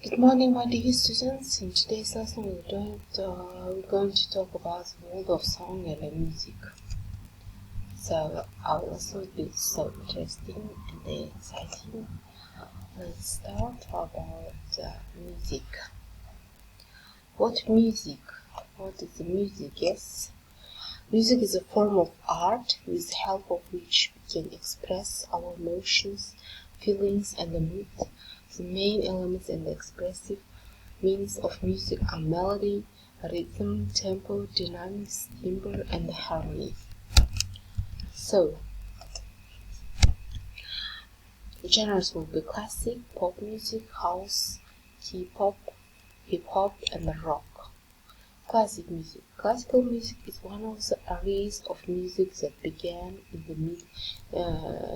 Good morning, my dear students. In today's lesson, we're going to talk about the world of song and music. So our lesson will be so interesting and exciting. Let's start about music. What music? What is the music? Yes, music is a form of art with the help of which we can express our emotions, feelings, and the mood. The main elements in the expressive means of music are melody, rhythm, tempo, dynamics, timbre, and harmony. So, the genres will be classic, pop music, house, K-pop, hip-hop, and rock. Classic music. Classical music is one of the areas of music that began in the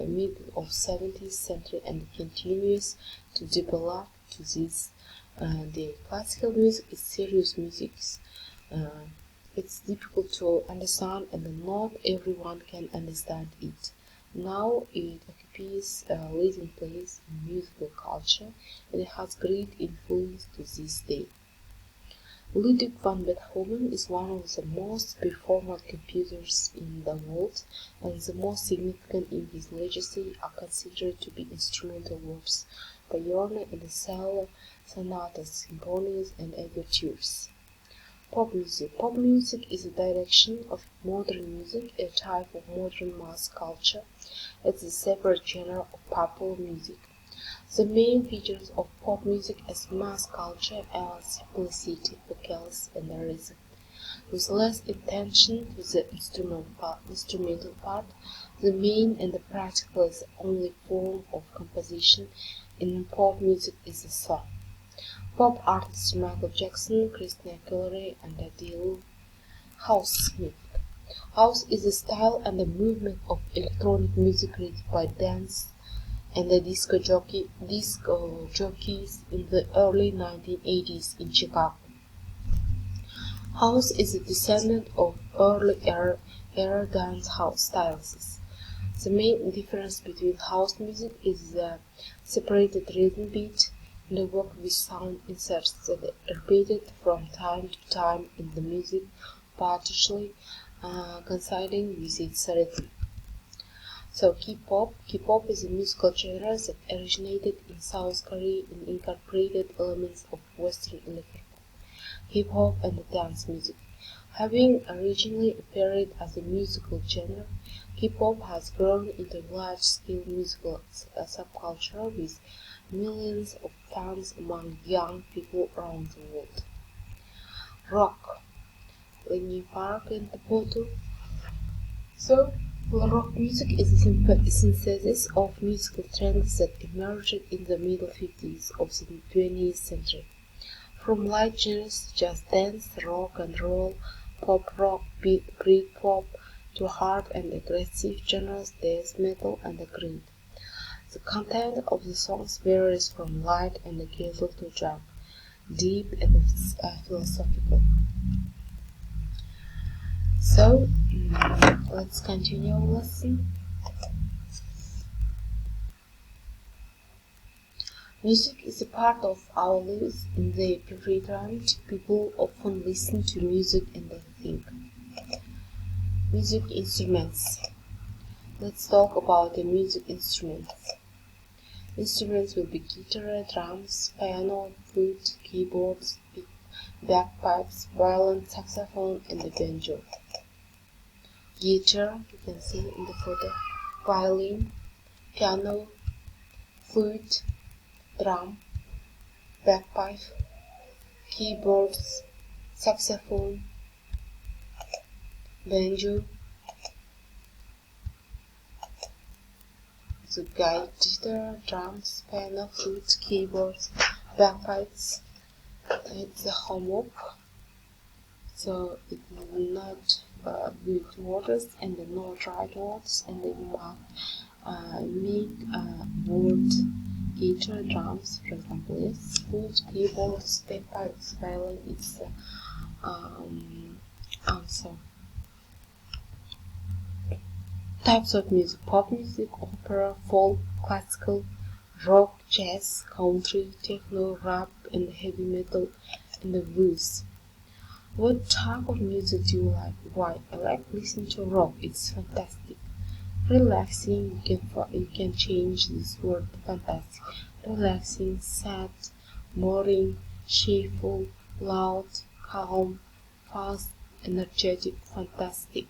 mid of 17th century and continues to develop to this day. Classical music is serious music. It's difficult to understand and not everyone can understand it. Now it occupies a leading place in musical culture and it has great influence to this day. Ludwig van Beethoven is one of the most performant composers in the world, and the most significant in his legacy are considered to be instrumental works by piano and cello, sonatas, symphonies, and overtures. Pop music. Pop music is a direction of modern music, a type of modern mass culture. It's a separate genre of popular music. The main features of pop music as mass culture are simplicity, vocals, and rhythm. With less attention to the instrumental part, the main and the practical is the only form of composition in pop music is the song. Pop artists Michael Jackson, Christina Aguilera, and Adele. House music. House is a style and a movement of electronic music created by dance and the disco jockeys in the early 1980s in Chicago. House is a descendant of early era dance house styles. The main difference between house music is the separated rhythm beat and the work with sound inserts that are repeated from time to time in the music, partially coinciding with its rhythm. So K-pop is a musical genre that originated in South Korea and incorporated elements of Western electropop, hip-hop, and dance music. Having originally appeared as a musical genre, K-pop has grown into a large-scale musical subculture with millions of fans among young people around the world. Rock. Linkin Park and the photo. So, rock music is a synthesis of musical trends that emerged in the middle 50s of the 20th century. From light genres such as dance, rock and roll, pop rock, Britpop, to hard and aggressive genres, death metal and grunge. The content of the songs varies from light and casual to dark, deep and philosophical. So, let's continue our lesson. Music is a part of our lives. In the present, people often listen to music and they think. Music instruments. Let's talk about the music instruments. Instruments will be guitar, drums, piano, flute, keyboards, bagpipes, violin, saxophone, and the banjo. Guitar, you can see in the photo, violin, piano, flute, drum, bagpipe, keyboards, saxophone, banjo, the guitar, drums, piano, flute, keyboards, bagpipes. It's a homework, so it will not good words and not right words, and they must make word guitar, drums, for example, yes, flute, keyboards, bagpipes, violin. It's answer. Types of music: pop music, opera, folk, classical, rock, jazz, country, techno, rap, and heavy metal and the blues. What type of music do you like? Why? I like listening to rock. It's fantastic. Relaxing. You can change this word. Fantastic. Relaxing, sad, boring, cheerful, loud, calm, fast, energetic, fantastic.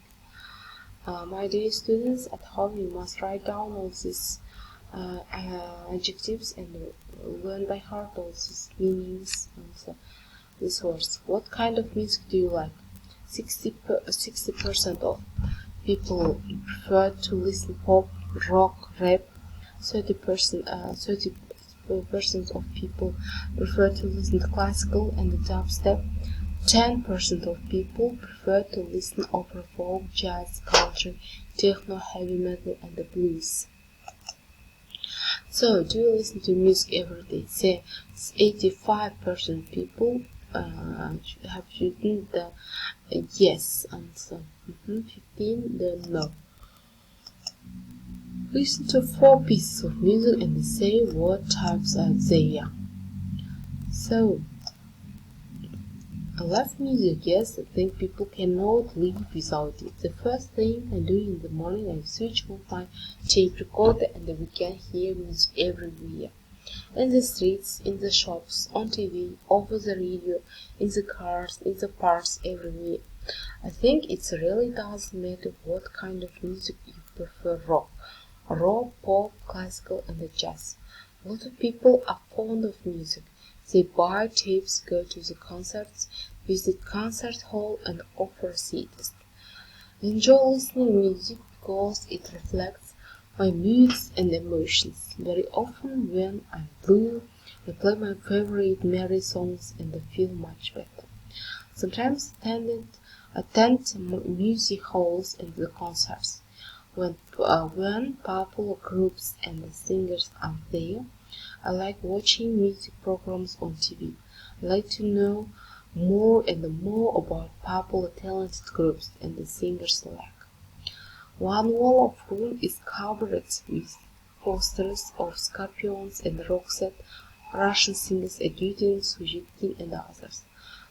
My dear students, at home you must write down all these adjectives and learn by heart all these meanings of this words. What kind of music do you like? 60% of people prefer to listen pop, rock, rap. 30% of people prefer to listen to classical and dubstep. 10% of people prefer to listen opera, folk, jazz, country, techno, heavy metal, and the blues. So, do you listen to music every day? Say 85% people have chosen the yes answer. 15 the no. Listen to 4 pieces of music and say what types are they. So, I love music, yes, I think people cannot live without it. The first thing I do in the morning, I switch on my tape recorder and we can hear music everywhere. In the streets, in the shops, on TV, over the radio, in the cars, in the parks, everywhere. I think it really doesn't matter what kind of music you prefer: rock, pop, classical, and the jazz. A lot of people are fond of music. They buy tapes, go to the concerts, visit concert hall, and offer CDs. I enjoy listening to music because it reflects my moods and emotions. Very often when I'm blue, I play my favorite merry songs and I feel much better. Sometimes I attend music halls and the concerts. When popular groups and the singers are there, I like watching music programs on TV. I like to know more and more about popular talented groups and the singers alike. One wall of room is covered with posters of Scorpions and Roxette, Russian singers Edyutin, Suzhitkin and others.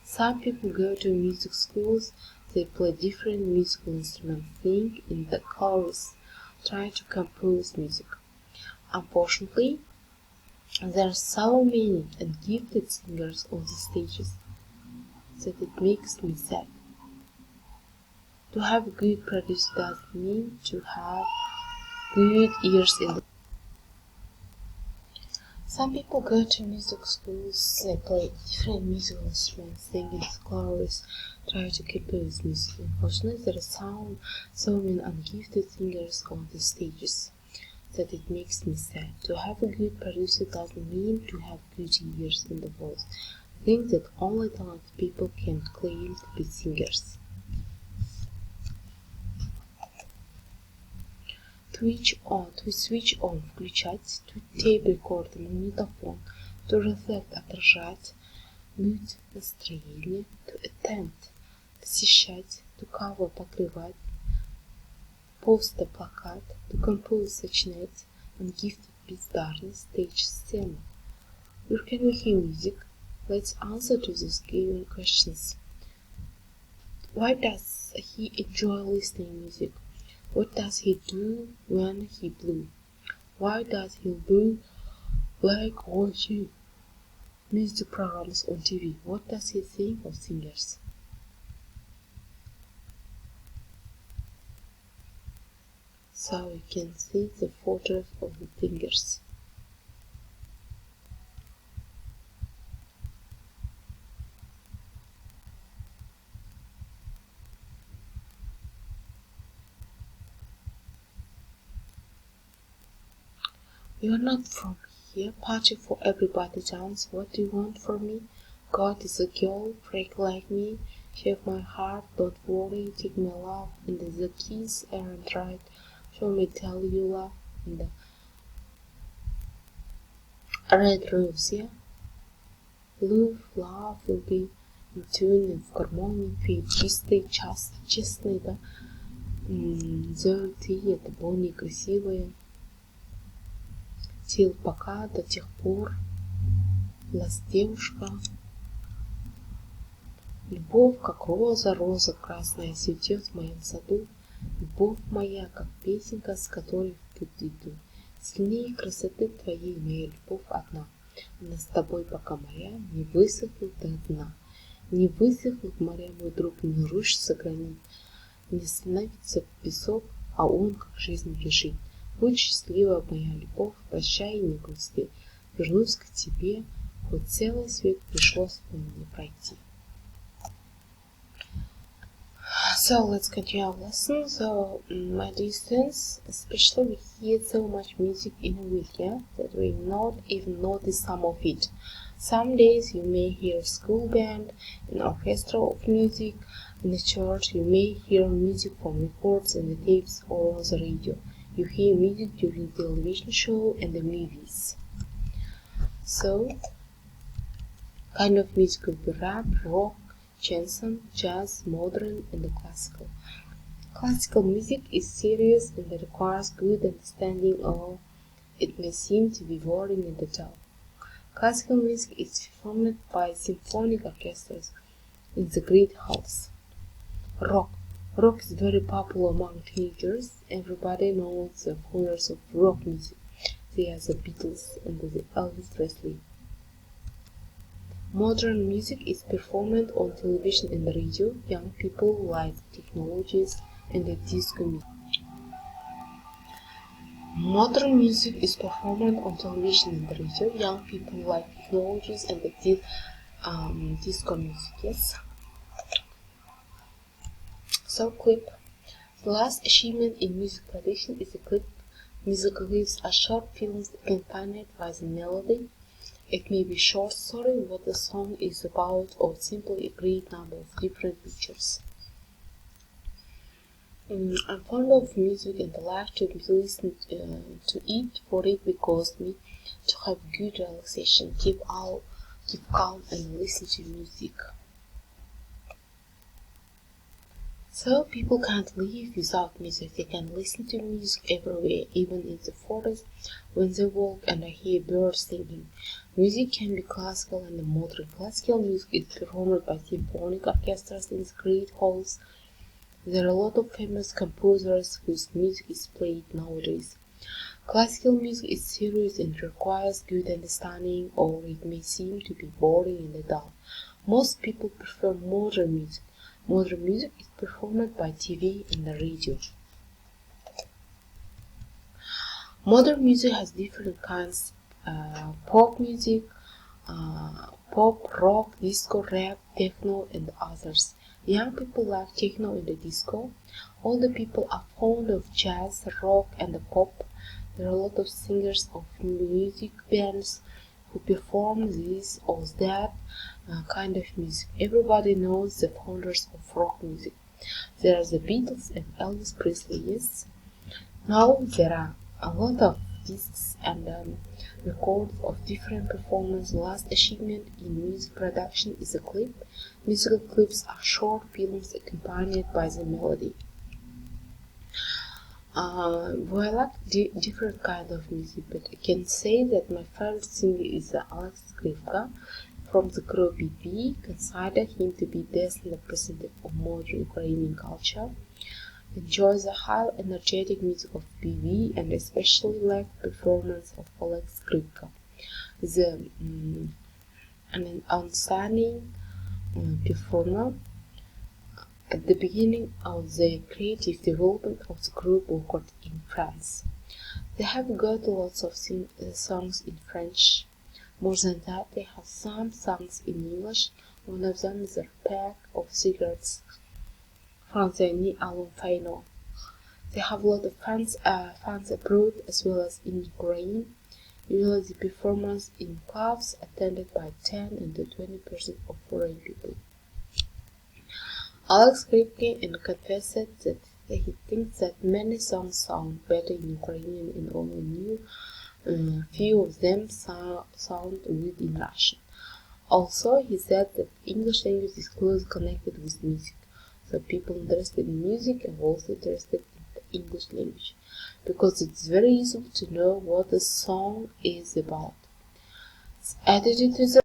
Some people go to music schools. They play different musical instruments, sing in the chorus, try to compose music. Unfortunately, there are so many and gifted singers on the stages that it makes me sad. To have a good producer doesn't mean to have good ears in the. Some people go to music schools, they play different musical instruments, sing in the chorus, try to compose music. Unfortunately, there are so many ungifted singers on the stages that it makes me sad. To have a good producer doesn't mean to have good ears in the voice. I think that only talented people can claim to be singers. To switch on, включать, to tape recorder, магнитофон, to reflect, отражать, mood, настроение, to attempt, посещать, to cover, покрывать, poster, плакат, to compose, сочинять, ungifted, бездарность, stage, сцена. Where can we hear music? Let's answer to these given questions. Why does he enjoy listening music? What does he do when he blue? Why does he blue like watching music programs on TV? What does he think of singers? So you can see the photos of the singers. You're not from here, party for everybody dance. What do you want from me? God is a girl, break like me, shave my heart, don't worry, take my love, and the keys aren't right, show me tell you love, and the red rose, yeah? Love will be in tune and в гармонии, феи чистые, честные, да? Золотые, это Бонни, красивые. Till пока, до тех пор. девушка. Любовь, как роза, роза красная, цветет в моем саду. Любовь моя, как песенка, с которой в путь иду. Сильнее красоты твоей моя любовь одна. Она с тобой, пока моря не высохнут до дна. Не высохнут моря, мой друг, не рушится гранит. Не становится песок, а он, как жизнь, лежит. Будь счастлива, моя любовь, прощай и не грусти. Вернусь к тебе, хоть целый свет пришлось по мне пройти. So let's continue our lesson. So my dear students, especially we hear so much music in a week, yeah, that we not even notice some of it. Some days you may hear a school band, an orchestra of music. In the church you may hear music from records and the tapes or on the radio. You hear music during the television show and the movies. So, kind of music could be rap, rock, chanson, jazz, modern, and the classical. Classical music is serious and requires good understanding, or it may seem to be boring and dull. Classical music is performed by symphonic orchestras in the great halls. Rock. Rock is very popular among teenagers. Everybody knows the founders of rock music. They are the Beatles and the Elvis Presley. Modern music is performed on television and radio. Young people like technologies and the disco music. Modern music is performed on television and radio. Young people like technologies and the disco music. Yes. So clip. The last achievement in music production is a clip. Music clips are short films accompanied by the melody. It may be a short story, what the song is about, or simply a great number of different pictures. I'm fond of music and I like to listen to it, for it because me to have good relaxation, keep calm and listen to music. So people can't live without music. They can listen to music everywhere, even in the forest when they walk and I hear birds singing. Music can be classical and modern. Classical music is performed by symphonic orchestras in the great halls. There are a lot of famous composers whose music is played nowadays. Classical music is serious and requires good understanding, or it may seem to be boring and dull. Most people prefer modern music. Modern music is performed by TV and the radio. Modern music has different kinds: pop music, pop, rock, disco, rap, techno, and others. Young people like techno and the disco. Older people are fond of jazz, rock, and the pop. There are a lot of singers of music bands who perform this or that kind of music. Everybody knows the founders of rock music. There are the Beatles and Elvis Presley, yes. Now there are a lot of discs and records of different performances. The last achievement in music production is a clip. Musical clips are short films accompanied by the melody. I like different kind of music, but I can say that my favorite singer is Alex Skripka from the group BB. Consider him to be best representative of modern Ukrainian culture. Enjoy the high energetic music of BB and especially like the performance of Alex Skripka. An outstanding performer. At the beginning of the creative development of the group worked in France. They have got lots of songs in French. More than that, they have some songs in English. One of them is a pack of cigarettes from the new album Final. They have a lot of fans abroad as well as in Ukraine. Usually the performance in clubs attended by 10 and 20% of foreign people. Alex Skripka confessed that he thinks that many songs sound better in Ukrainian and only few of them sound good in Russian. Also, he said that English language is closely connected with music, so people interested in music are also interested in the English language, because it's very easy to know what the song is about. Its attitude to the